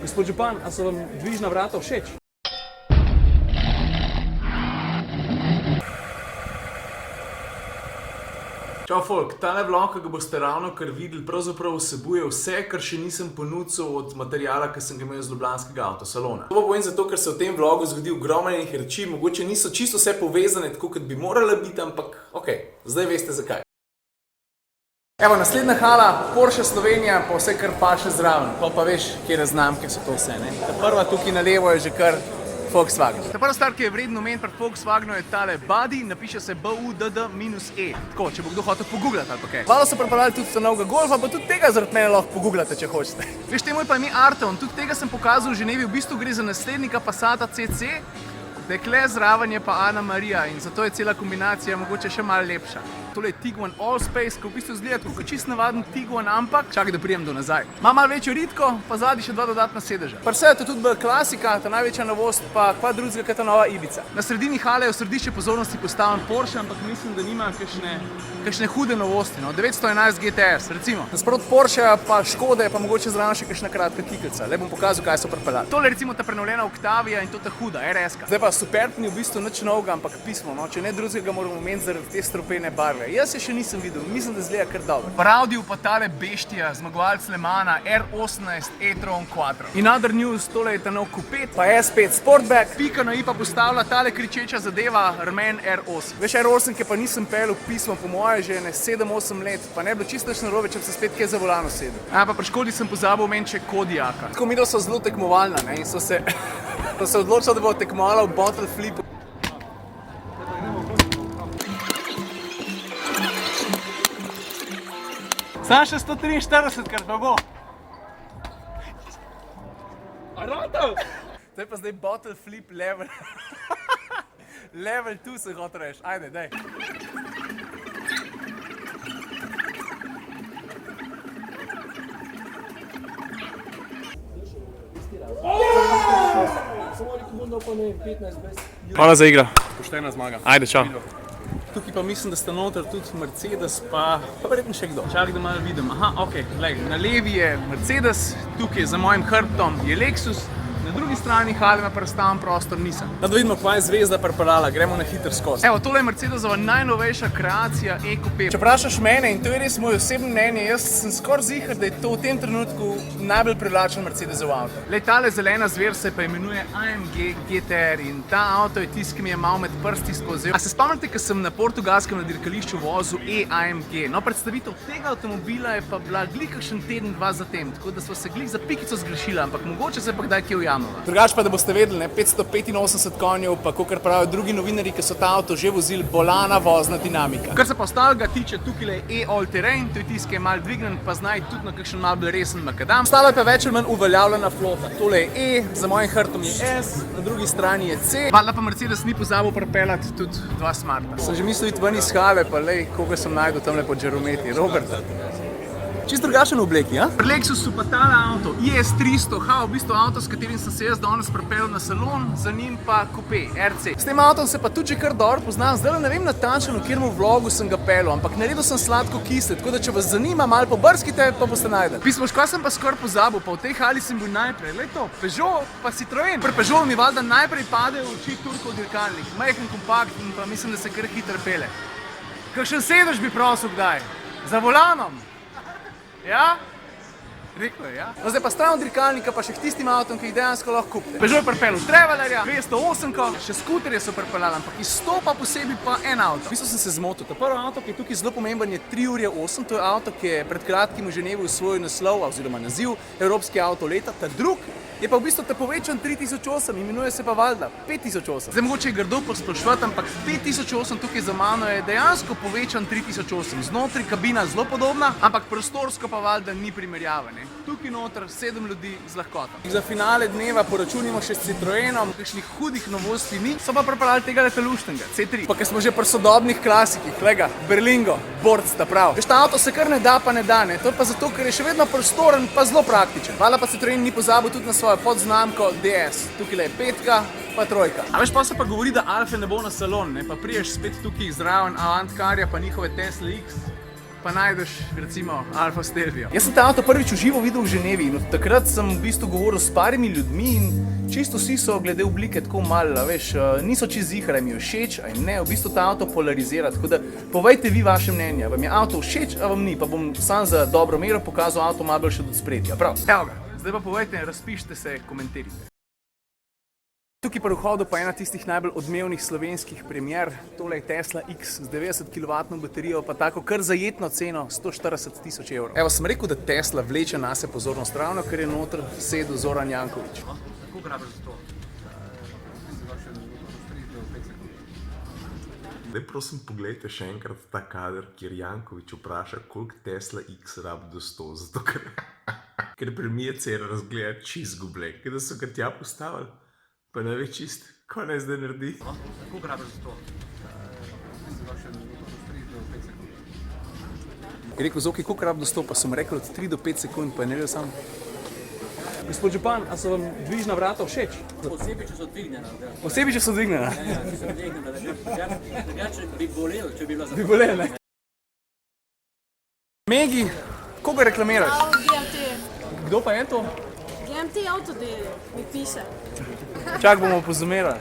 Gospod župan, a so vam dvižna vrata všeč? Čau folk, tale vlog, ki ga boste ravno kar videli, pravzaprav vsebuje vse, kar še nisem ponudil od materijala, ki sem ga imel iz ljubljanskega avtosalona. To pa povem zato, ker se v tem vlogu zgodi ogromno enih reči, mogoče niso čisto vse povezane tako, kot bi morale biti, ampak ok, zdaj veste zakaj. Evo, naslednja hala, Porsche Slovenija, pa vse kar paše zraven, pa veš, kje znamke so to vse, ne? Ta prva tukaj na levo je že kar Volkswagen. Ta prva stvar, ki je vredno omeniti pri Volkswagenu, je tale Buddy, napiše se BUDD-E. Tako, če bo kdo hotel pogooglati ali pa kaj. Hvala so pripravljali tudi novega Golfa, pa tudi tega zaradi mene lahko pogooglate, če hočete. Veš, temu je pa ime Arteon, tudi tega sem pokazal v Ženevi, v bistvu gre za naslednika Passata CC, dekle zraven je pa Ana Marija in zato je cela kombinacija mogoče še malo lepša. Tole je Tiguan Allspace, ki v bistvu izgleda kot čisto navaden Tiguan, ampak čakaj, da prijem do nazaj. Ima malo večjo ritko, pa zadnji še dva dodatna sedeža. Pri sebi je tudi bolj klasika, ta največja novost, pa kva drugega, kot ta nova Ibiza. Na sredini hale je v središče pozornosti postavljen Porsche, ampak mislim, da nima kakšne hude novosti, no. 911 GTS, recimo. Nasprot Porschea pa Škode, pa mogoče zraven še kakšna kratka kiklica. Le bom pokazal, kaj so pripeljali. Tole recimo ta prenovljena Octavia in to ta huda, RS-ka. Zdaj pa Superb ni v bistvu nič novega, ampak pismo, no. Če ne drugega moramo omeniti zaradi te strupene barve. Jaz je še nisem videl, mislim, da izgleda kar dobro. V Audiju pa tale beštija, zmagovalec Le Mana, R18 e-tron Quattro. In other news, tole je ta nov Coupé, pa S5 Sportback. Pika na i pa postavlja tale kričeča zadeva, rumen R8. Veš, R8, ki pa nisem pelil pismo, po moje že ne 7-8 let, pa ne bilo čisto nič narobe, če bi se spet kje za volano sedel. Pa pri Škodi sem pozabil omeniti še Kodiaka. Tako midva so zelo tekmovalna, ne, in so se odločili, da bo tekmovala v bottle flipu. Sam še 143, kar pa bo. A rotov? To je pa zdaj bottle flip level. Level 2 se hotel reči. Ajde, daj. Hvala za igro. Poštena zmaga. Ajde, čau. Tukaj pa mislim, da sta noter tudi Mercedes, pa verjetno še kdo. Čakaj, da malo vidim. Aha, ok, glej, na levi je Mercedes, tukaj za mojim hrbtom je Lexus, na drugi strani hale me prestavam prostor nisem. Da vidimo, kva je zvezda pripeljala, gremo na hiter skozi. Evo, tole je Mercedesova najnovejša kreacija E-Coupé. Če vprašaš mene, in to je res moj osebno mnenje, jaz sem skoraj ziher, da je to v tem trenutku najbolj privlačen Mercedesov avto. Lej, tale zelena zver se pa imenuje AMG GTR in ta avto je tisti, ki mi je malo med prsti skozi. A se spomnite, ko sem na portugalskem na dirkališču vozil E-AMG? No, predstavitev tega avtomobila je pa bila glih kakšen teden, dva zatem, tako da sva se glih za pikico zgrešila, ampak mogoče se pa kdaj kje ujamila. Drugač pa, da boste vedeli, ne, 585 konjev, pa kakor pravijo drugi novinarji, ki so ta avto že vozili, bolana vozna dinamika. Kar se pa ostalega tiče, tukaj je E-All Terrain, to je tisti, ki je malo dvignen, pa znaj tudi na kakšen malo bolj resen makadam. Ostalo je pa več ali manj uveljavljena flota. Tole je E, za mojim hrbtom je S, na drugi strani je C. Valjda pa Mercedes ni pozabil pripeljati tudi dva Smarta. Sem že mislil iti ven iz hale, pa lej, koga sem najdel tamle pod žarometi. Roberta. Čisto drugačen obleki, ja? Pri Lexusu pa tale avto, IS300, v bistvu avto, s katerim sem se jaz danes pripeljal na salon, za njim pa Coupé, RC. S tem avtom se pa tudi že kar dobro poznam, zdaj ne vem natančno, v katerem vlogu sem ga peljal, ampak naredil sem sladko kisle, tako da če vas zanima, malo pobrskite, pa boste najdeli. Pismo, škva sem pa skoraj pozabil, pa v tej hali sem bil najprej, lej to, Peugeot pa Citroën. Pri Peugeot mi valjda najprej pade v oči Turkov dirkalnik, majhen kompakt in pa mislim, da se kar hitro pele. Kakšen sedež bi prosil kdaj? Za volanom? Ja? Rekel je, ja. No, zdaj pa stran od dirkalnika, pa še k tistim avtom, ki jih dejansko lahko kupite. Peugeot je pripeljal Travelerja, 208-ko, še skuterje so pripeljali, ampak izstopa posebej pa en avto. V bistvu sem se zmotil. Ta prvi avto, ki je tukaj zelo pomemben, je 3:08, to je avto, ki je pred kratkim v Ženevi osvojil naslov oziroma naziv Evropski avto leta. Ta drug je pa v bistvu ta povečan 3008, imenuje se pa valjda 5008. Zdaj mogoče je grdo posploševati, ampak 5008 tukaj za mano je dejansko povečan 3008. Znotraj kabina zelo podobna, ampak prostorsko pa valjda ni primerjava, ne. Tukaj noter 7 ljudi z lahkoto. Za finale dneva poračunimo še s Citroenom, kakšnih hudih novosti ni, so pa pripeljali tega leteluštnega, C3. Pa ker smo že pri sodobnih klasikih, lega, Berlingo, Borc, ta prav. Veš, ta avto se kar ne da, pa ne da, ne. To je pa zato, ker je še vedno prostoren, pa zelo praktičen. Hvala pa Citroen ni pozabil tudi na svojo podznamko DS. Tukaj je 5, pa 3. A veš, pa se pa govori, da Alfe ne bo na salon, ne, pa priješ spet tukaj zraven Avantcarja, pa njihove Tesla X. pa najdeš recimo Alfa Stelvio. Jaz sem ta avto prvič v živo videl v Ženevi in od takrat sem v bistvu govoril s parimi ljudmi in čisto vsi so glede oblike tako malo, veš, niso čisto zihar, mi je všeč, a jim ne, v bistvu ta avto polarizira, tako da povejte vi vaše mnenje, vam je avto všeč, a vam ni, pa bom sam za dobro mero pokazal avto malo bolj še do spredja, prav. Evo ga, zdaj pa povejte, razpišite se, komentirajte. Tukaj pa v vhodu pa ena tistih najbolj odmevnih slovenskih premier, tole je Tesla X z 90 kW baterijo, pa tako kar zajetno ceno 140 000 evrov. Evo, sem rekel, da Tesla vleče nase pozornost ravno, ker je noter sedel Zoran Janković. Kako grabiš za to? Zdaj prosim pogledajte še enkrat ta kader, kjer Janković vpraša, koliko Tesla X rabi do 100, zato ker premijer cera razgleda čist gublek, da so ga tja postavili. Pa ne ve čist, ko naj zdaj naredi. Kako grabiš za to? Je rekel, Zoki, koliko rab do 100, pa sem rekel od 3 do 5 sekund, pa je ne vedel sam. Gospod župan, a so vam dvižna vrata všeč? Posebej, če so dvignjena. Posebej, če so dvignjena? Ja, če so dvignjena. Drugače bi bolel, če bi bila za... Bi bolel, ne? Megi, koga reklamiraš? GMT. Kdo pa je to? GMT Autodeli, mi piše. Čak bomo pozumerali.